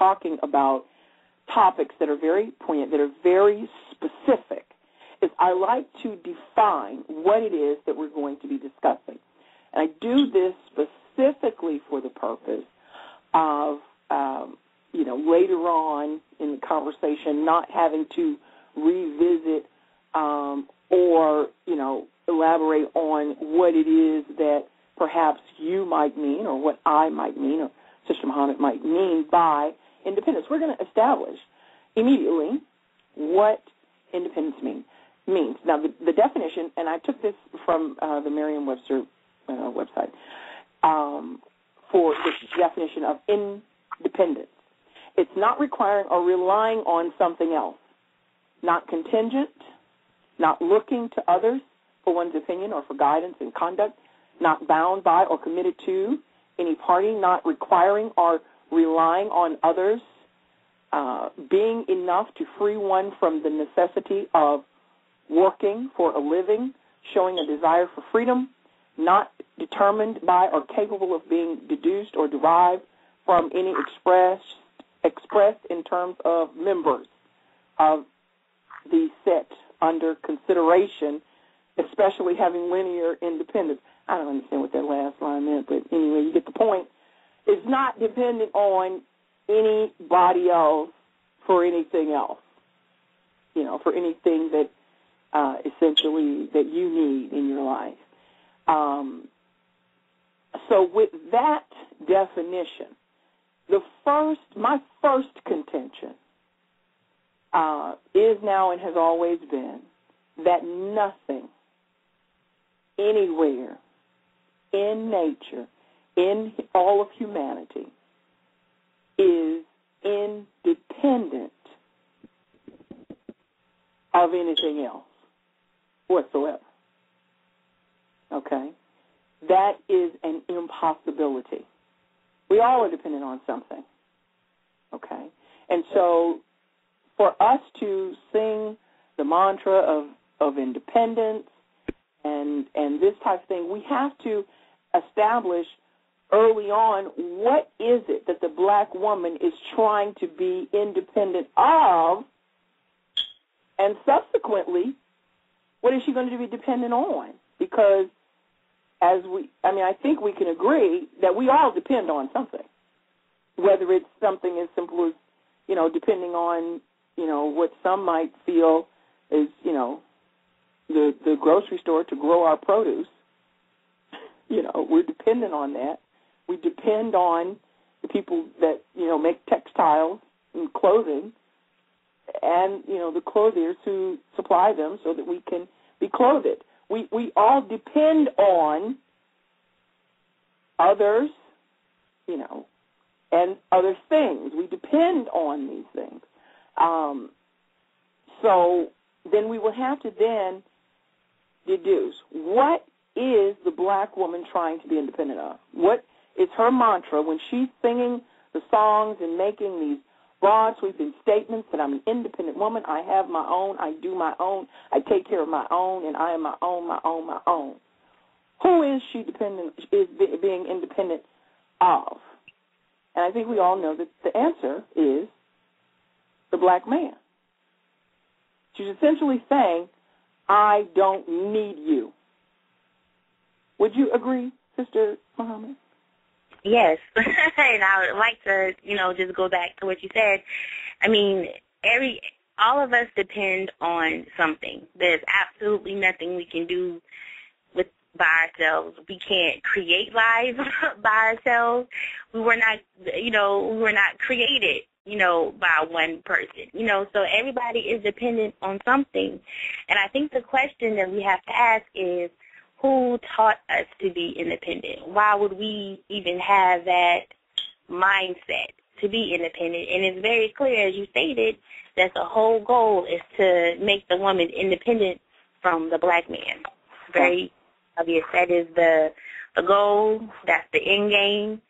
talking about topics that are very poignant, that are very specific, is I like to define what it is that we're going to be discussing. And I do this specifically for the purpose of, later on in the conversation not having to revisit or elaborate on what it is that perhaps you might mean or what I might mean or Sister Muhammad might mean by independence. We're going to establish immediately what independence means. Now, the definition, and I took this from the Merriam-Webster website, for this definition of independence. It's not requiring or relying on something else, not contingent, not looking to others for one's opinion or for guidance and conduct, not bound by or committed to any party, not requiring or relying on others, being enough to free one from the necessity of working for a living, showing a desire for freedom, not determined by or capable of being deduced or derived from any expressed in terms of members of the set under consideration, especially having linear independence. I don't understand what that last line meant, but anyway, you get the point. It's not dependent on anybody else for anything else, for anything that essentially that you need in your life. So with that definition, my first contention is now and has always been that nothing, anywhere, in nature, in all of humanity, is independent of anything else whatsoever. Okay? That is an impossibility. We all are dependent on something. Okay? And so for us to sing the mantra of independence and this type of thing, we have to establish early on what is it that the black woman is trying to be independent of, and subsequently, what is she going to be dependent on? Because I think we can agree that we all depend on something, whether it's something as simple as, depending on, what some might feel is, the grocery store to grow our produce. We're dependent on that. We depend on the people that, make textiles and clothing and, the clothiers who supply them so that we can be clothed. We all depend on others, and other things. We depend on these things. So then we will have to then deduce, what is the black woman trying to be independent of? What is her mantra when she's singing the songs and making these broad, sweeping statements that I'm an independent woman, I have my own, I do my own, I take care of my own, and I am my own, my own, my own? Who is she being independent of? And I think we all know that the answer is the black man. She's essentially saying, I don't need you. Would you agree, Sister Muhammad? Yes, and I would like to, just go back to what you said. I mean, all of us depend on something. There's absolutely nothing we can do by ourselves. We can't create lives by ourselves. We were not created, by one person, so everybody is dependent on something. And I think the question that we have to ask is, who taught us to be independent? Why would we even have that mindset to be independent? And it's very clear, as you stated, that the whole goal is to make the woman independent from the black man. Very obvious. That is the goal. That's the end game.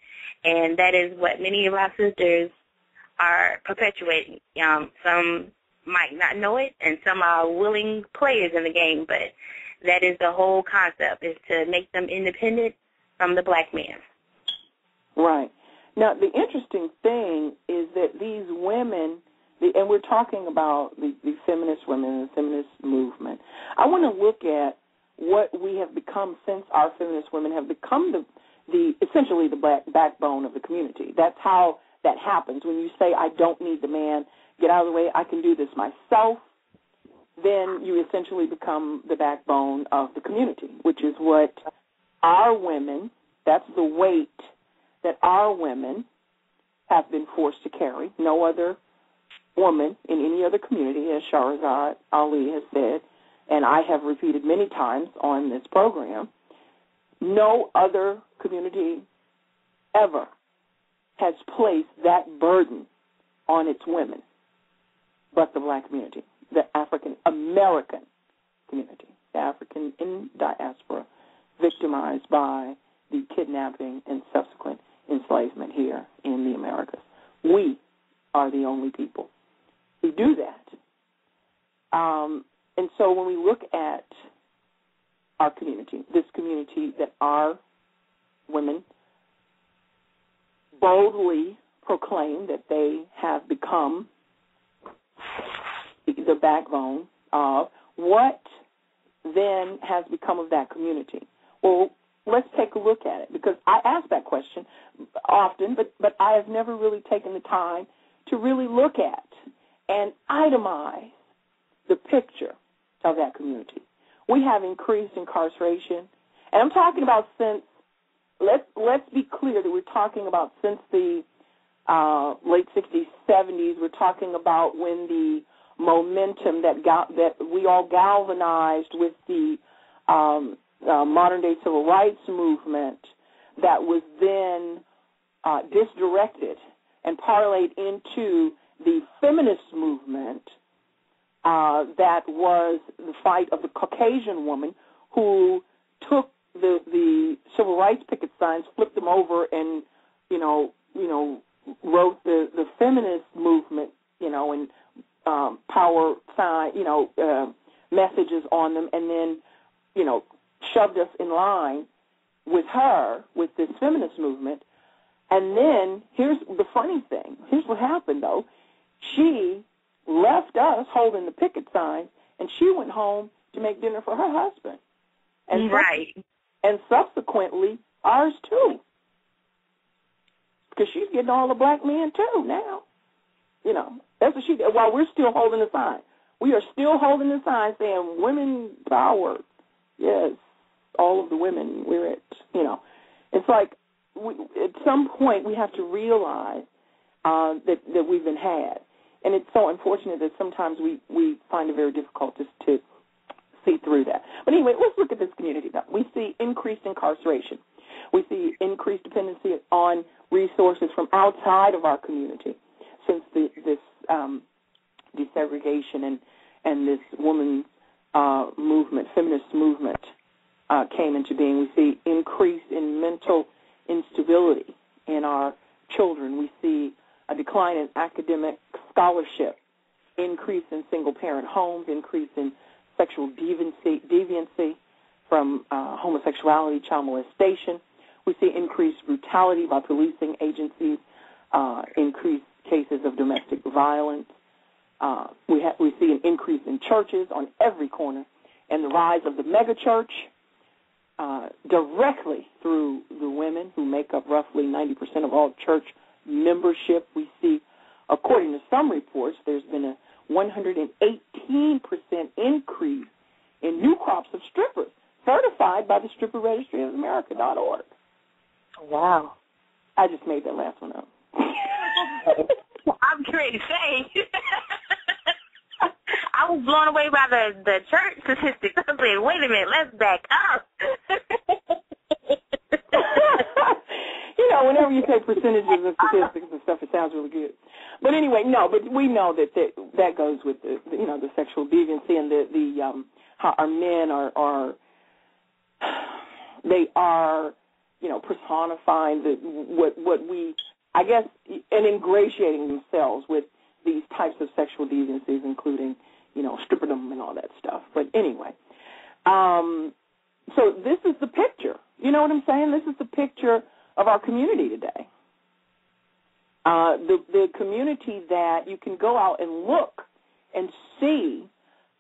And that is what many of our sisters are perpetuating. Some might not know it, and some are willing players in the game, but that is the whole concept, is to make them independent from the black man. Right. Now, the interesting thing is that and we're talking about the feminist women and the feminist movement, I want to look at what we have become since our feminist women have become essentially the backbone of the community. That's how that happens. When you say, I don't need the man, get out of the way, I can do this myself, then you essentially become the backbone of the community, which is what our women, that's the weight that our women have been forced to carry. No other woman in any other community, as Shahrazad Ali has said, and I have repeated many times on this program, no other community ever has placed that burden on its women but the black community, the African-American community, the African in diaspora, victimized by the kidnapping and subsequent enslavement here in the Americas. We are the only people who do that. And so when we look at our community, this community that our women boldly proclaim that they have become the backbone of, what then has become of that community? Well, let's take a look at it, because I ask that question often, but I have never really taken the time to really look at and itemize the picture of that community. We have increased incarceration, and I'm talking about since, let's be clear that we're talking about since the late 60s, 70s. We're talking about when the momentum that we all galvanized with the modern-day civil rights movement that was then disdirected and parlayed into the feminist movement that was the fight of the Caucasian woman who took the civil rights picket signs, flipped them over, and wrote the feminist movement, and power sign, messages on them, and then, shoved us in line with her, with this feminist movement. And then here's the funny thing. Here's what happened, though. She left us holding the picket sign, and she went home to make dinner for her husband. And right. And subsequently, ours, too. Because she's getting all the black men, too, now. That's what she did. While we're still holding the sign. We are still holding the sign saying, women power. Yes, all of the women, we're it. It's like at some point we have to realize that we've been had. And it's so unfortunate that sometimes we find it very difficult to see through that. But anyway, let's look at this community now. We see increased incarceration. We see increased dependency on resources from outside of our community since this desegregation and this women's movement, feminist movement, came into being. We see increase in mental instability in our children. We see a decline in academic scholarship, increase in single-parent homes, increase in sexual deviancy from homosexuality, child molestation. We see increased brutality by policing agencies, increased cases of domestic violence. We see an increase in churches on every corner, and the rise of the megachurch directly through the women who make up roughly 90% of all church membership. We see, according to some reports, there's been a 118% increase in new crops of strippers certified by the Stripper Registry of America.org. Wow. I just made that last one up. I'm ready to say. I was blown away by the church statistics. I said, wait a minute, let's back up. Whenever you say percentages and statistics and stuff, it sounds really good. But anyway, but we know that goes with the sexual deviancy and how our men are personifying what we, I guess, and ingratiating themselves with these types of sexual deviancies, including, stripperdom and all that stuff. But anyway, so this is the picture. You know what I'm saying? This is the picture of our community today. the community that you can go out and look and see,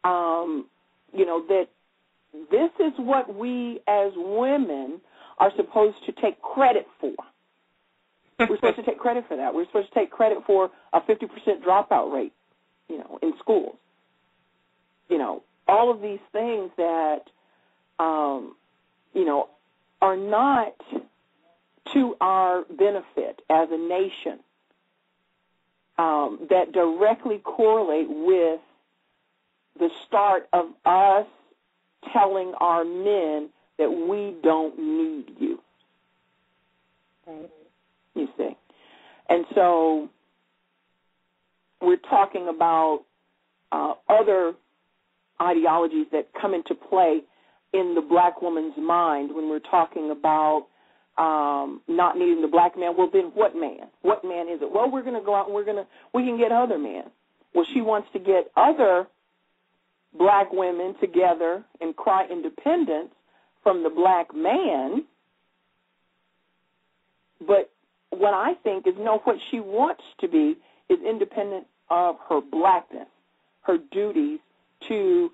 that this is what we as women are supposed to take credit for. We're supposed to take credit for that. We're supposed to take credit for a 50% dropout rate, in schools. All of these things that, are not to our benefit as a nation, that directly correlate with the start of us telling our men that we don't need you. Right. You see. And so we're talking about other ideologies that come into play in the black woman's mind when we're talking about not needing the black man. Well, then what man? What man is it? Well, we're going to go out and we can get other men. Well, she wants to get other black women together and cry independence from the black man. But what I think is, what she wants to be is independent of her blackness, her duties to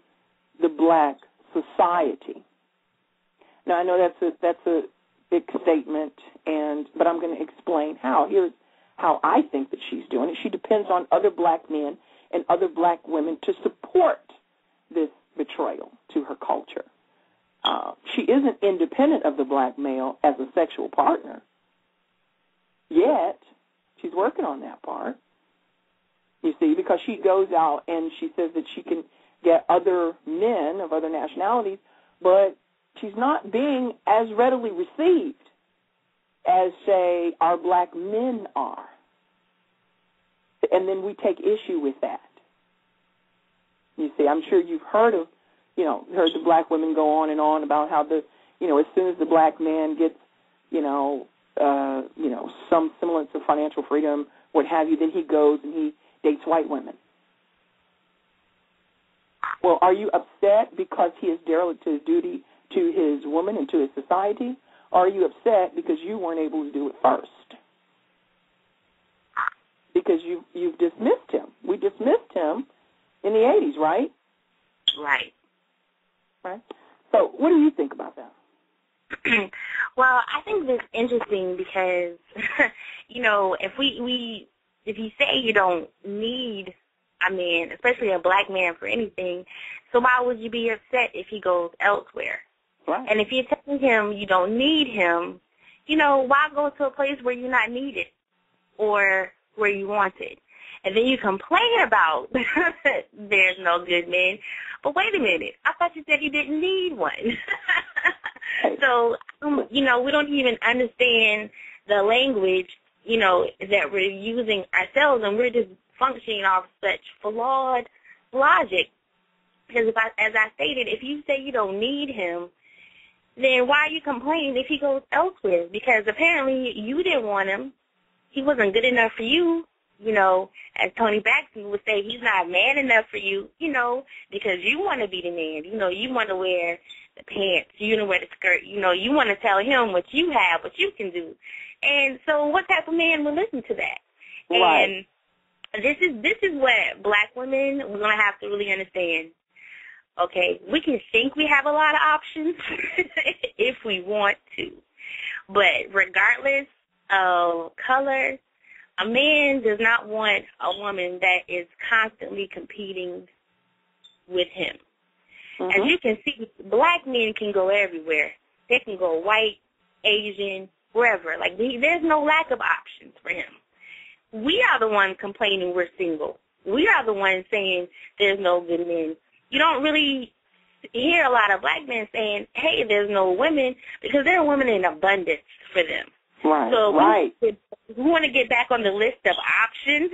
the black society. Now, I know that's a big statement, but I'm going to explain how. Here's how I think that she's doing it. She depends on other black men and other black women to support this betrayal to her culture. She isn't independent of the black male as a sexual partner, yet she's working on that part, you see, because she goes out and she says that she can get other men of other nationalities, but she's not being as readily received as, say, our black men are. And then we take issue with that. You see, I'm sure you've heard the black women go on and on about how as soon as the black man gets, some semblance of financial freedom, what have you, then he goes and he dates white women. Well, are you upset because he is derelict to his duty to his woman and to his society? Or are you upset because you weren't able to do it first? Because you've dismissed him. We dismissed him in the 80s, right? Right. Right. So what do you think about that? Well, I think that's interesting because, if you say you don't need a man, especially a black man, for anything, so why would you be upset if he goes elsewhere? Right. And if you're telling him you don't need him, why go to a place where you're not needed or where you wanted? And then you complain about there's no good men. But wait a minute, I thought you said you didn't need one. So, we don't even understand the language, that we're using ourselves, and we're just functioning off such flawed logic. Because as I stated, if you say you don't need him, then why are you complaining if he goes elsewhere? Because apparently you didn't want him. He wasn't good enough for you. As Tony Braxton would say, he's not man enough for you, because you want to be the man. You want to wear the pants. You want to wear the skirt. You want to tell him what you have, what you can do. And so what type of man will listen to that? Right. And this is what black women, we're going to have to really understand. Okay, we can think we have a lot of options if we want to. But regardless of color, a man does not want a woman that is constantly competing with him. Mm-hmm. As you can see, black men can go everywhere. They can go white, Asian, wherever. Like, there's no lack of options for him. We are the ones complaining we're single. We are the ones saying there's no good men. You don't really hear a lot of black men saying, hey, there's no women, because there are women in abundance for them. Right, so right. We want to get back on the list of options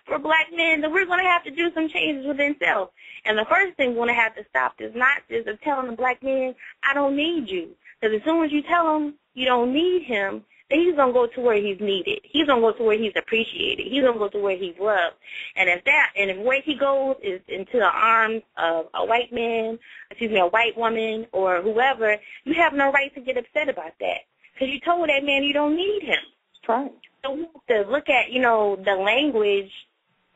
for black men, then we're going to have to do some changes within self. And the first thing we're going to have to stop is not just telling the black man, I don't need you. Because as soon as you tell him you don't need him, then he's going to go to where he's needed. He's going to go to where he's appreciated. He's going to go to where he's loved. And if where he goes is into the arms of a white man, a white woman or whoever, you have no right to get upset about that. Because you told that man you don't need him. That's right. So we have to look at, the language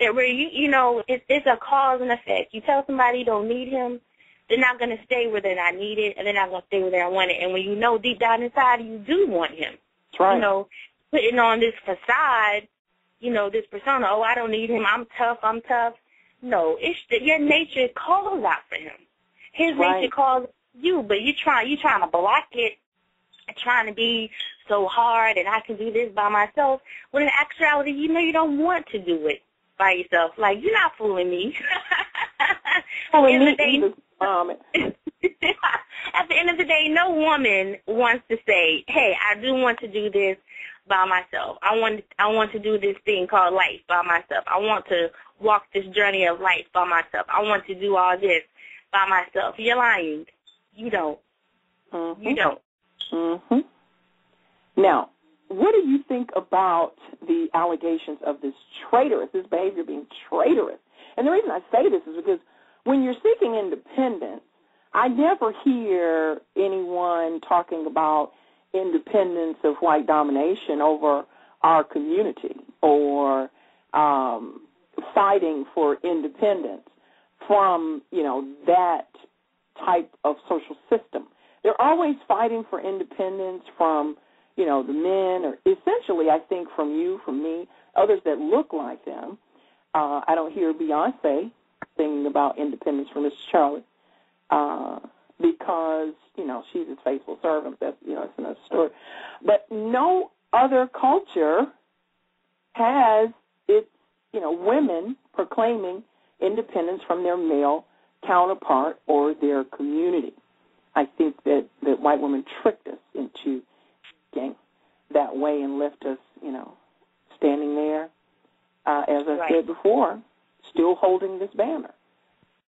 that where it's a cause and effect. You tell somebody you don't need him, they're not going to stay where they're not needed, and they're not going to stay where they want it. And when you know deep down inside you do want him, that's right. Putting on this facade, this persona, oh, I don't need him, I'm tough. No, it's your nature calls out for him. His nature calls you, but you're trying to block it, trying to be so hard, and I can do this by myself. When in actuality, you don't want to do it by yourself. Like, you're not fooling me. At the end of the day, no woman wants to say, hey, I do want to do this by myself. I want to do this thing called life by myself. I want to walk this journey of life by myself. I want to do all this by myself. You're lying. You don't. Mm-hmm. You don't. Mm-hmm. Now, what do you think about the allegations of this behavior being traitorous? And the reason I say this is because when you're seeking independence, I never hear anyone talking about independence of white domination over our community or fighting for independence from, that type of social system. They're always fighting for independence from, the men, or essentially, I think, from you, from me, others that look like them. I don't hear Beyonce singing about independence from Mr. Charlie because, she's his faithful servant. That's, it's another story. But no other culture has its, women proclaiming independence from their male counterpart or their community. I think that white women tricked us into getting that way and left us, standing there, as I said before, still holding this banner.